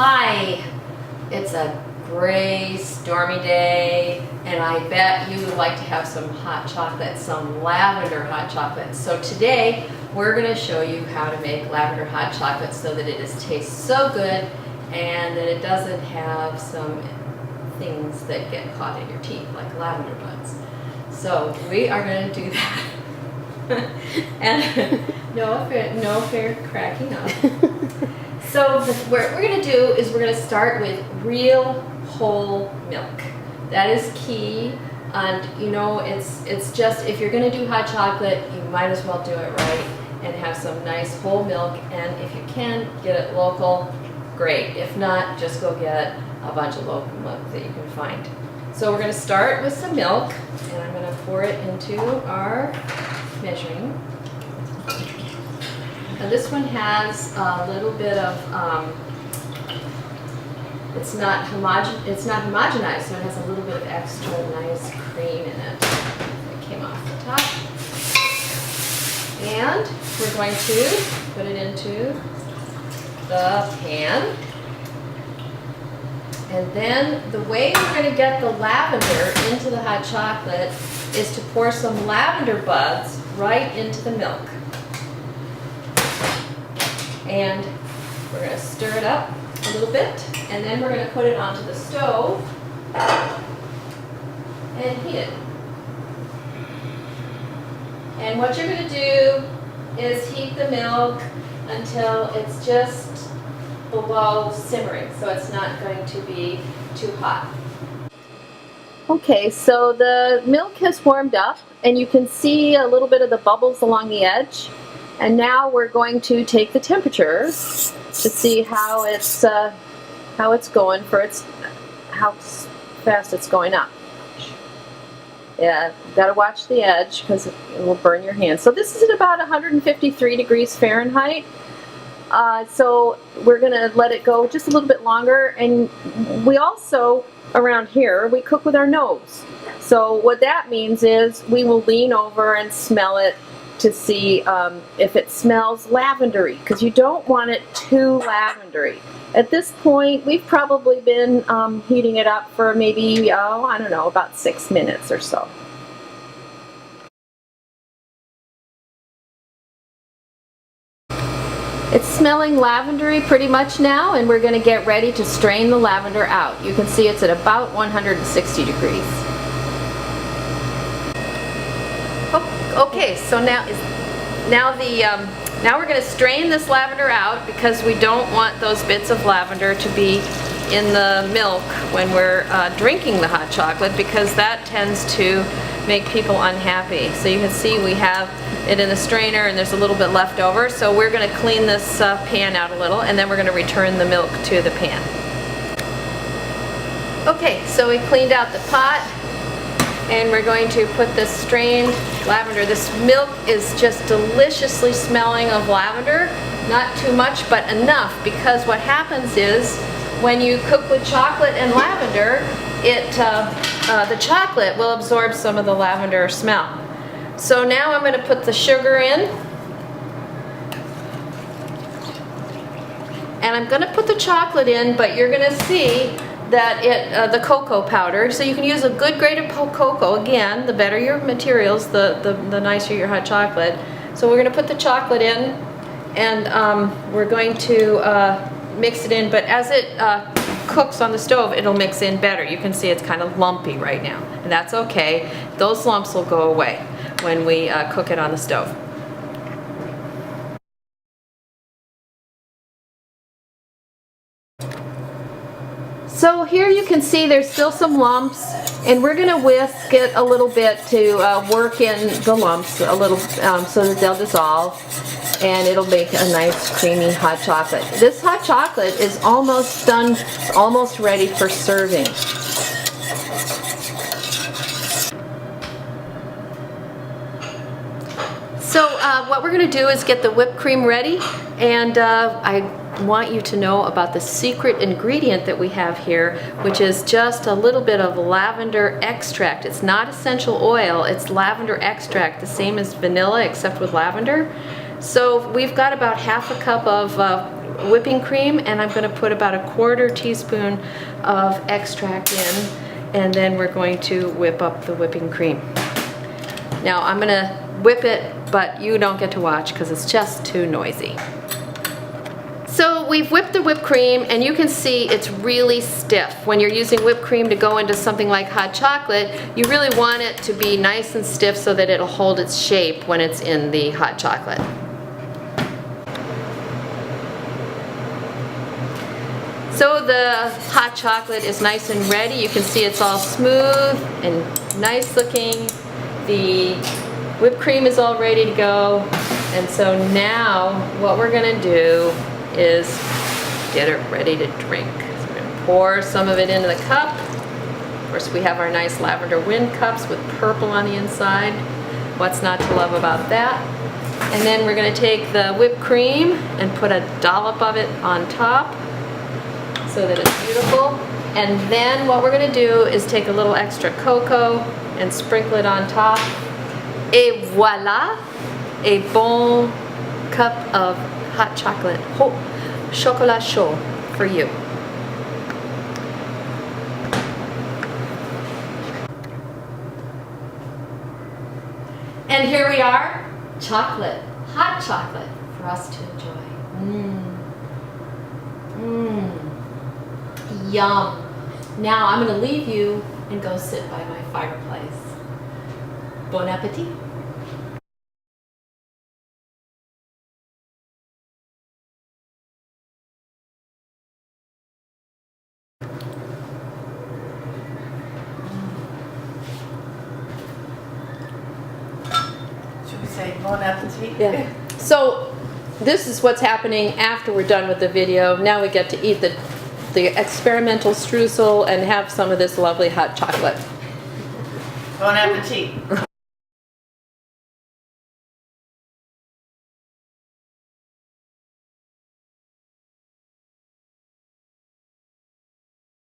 Hi, it's a gray, stormy day, and I bet you would like to have some hot chocolate, some lavender hot chocolate. So today, we're gonna show you how to make lavender hot chocolate so that it tastes so good and that it doesn't have some things that get caught in your teeth, like lavender buds. So we are gonna do that. And no fair cracking up. So what we're going to do is we're going to start with real whole milk. That is key, and you know it's just, if you're going to do hot chocolate, you might as well do it right and have some nice whole milk, and if you can get it local, great. If not, just go get a bunch of local milk that you can find. So we're going to start with some milk, and I'm going to pour it into our measuring. Now this one has a little bit of, it's not homogenized, so it has a little bit of extra nice cream in it that came off the top. And we're going to put it into the pan. And then the way we're going to get the lavender into the hot chocolate is to pour some lavender buds right into the milk. And we're going to stir it up a little bit, and then we're going to put it onto the stove and heat it. And what you're going to do is heat the milk until it's just below simmering, so it's not going to be too hot. Okay, so the milk has warmed up, and you can see a little bit of the bubbles along the edge. And now we're going to take the temperature to see how it's going, how fast it's going up. Yeah, you've got to watch the edge because it will burn your hand. So this is at about 153 degrees Fahrenheit. So we're going to let it go just a little bit longer. And we also, around here, we cook with our nose. So what that means is we will lean over and smell it to see if it smells lavendery, because you don't want it too lavendery. At this point, we've probably been heating it up for maybe, I don't know, about 6 minutes or so. It's smelling lavendery pretty much now, and we're going to get ready to strain the lavender out. You can see it's at about 160 degrees. Okay, so now we're going to strain this lavender out, because we don't want those bits of lavender to be in the milk when we're drinking the hot chocolate, because that tends to make people unhappy. So you can see we have it in the strainer and there's a little bit left over, so we're going to clean this pan out a little, and then we're going to return the milk to the pan. Okay, so we cleaned out the pot, and we're going to put this strained lavender. This milk is just deliciously smelling of lavender. Not too much, but enough, because what happens is when you cook with chocolate and lavender, the chocolate will absorb some of the lavender smell. So now I'm going to put the sugar in. And I'm going to put the chocolate in, but you're going to see that the cocoa powder, so you can use a good grade of cocoa. Again, the better your materials, the nicer your hot chocolate. So we're going to put the chocolate in, and we're going to mix it in, but as it cooks on the stove, it'll mix in better. You can see it's kind of lumpy right now, and that's okay. Those lumps will go away when we cook it on the stove. So here you can see there's still some lumps, and we're going to whisk it a little bit to work in the lumps a little so that they'll dissolve, and it'll make a nice creamy hot chocolate. This hot chocolate is almost done, almost ready for serving. So what we're going to do is get the whipped cream ready, and I want you to know about the secret ingredient that we have here, which is just a little bit of lavender extract. It's not essential oil, it's lavender extract, the same as vanilla except with lavender. So we've got about half a cup of whipping cream, and I'm going to put about a 1/4 teaspoon of extract in, and then we're going to whip up the whipping cream. Now I'm going to whip it, but you don't get to watch because it's just too noisy. So we've whipped the whipped cream, and you can see it's really stiff. When you're using whipped cream to go into something like hot chocolate, you really want it to be nice and stiff so that it'll hold its shape when it's in the hot chocolate. So the hot chocolate is nice and ready. You can see it's all smooth and nice looking. The whipped cream is all ready to go. And so now what we're gonna do is get it ready to drink. So we're gonna pour some of it into the cup. Of course, we have our nice lavender wind cups with purple on the inside. What's not to love about that? And then we're gonna take the whipped cream and put a dollop of it on top so that it's beautiful. And then what we're gonna do is take a little extra cocoa and sprinkle it on top. Et voila, a bon cup of hot chocolate, chocolat chaud for you. And here we are, chocolate, hot chocolate for us to enjoy. Yum. Now I'm going to leave you and go sit by my fireplace. Bon appetit. Should we say bon appetit? Yeah. So this is what's happening after we're done with the video. Now we get to eat the experimental streusel and have some of this lovely hot chocolate. Bon appetit.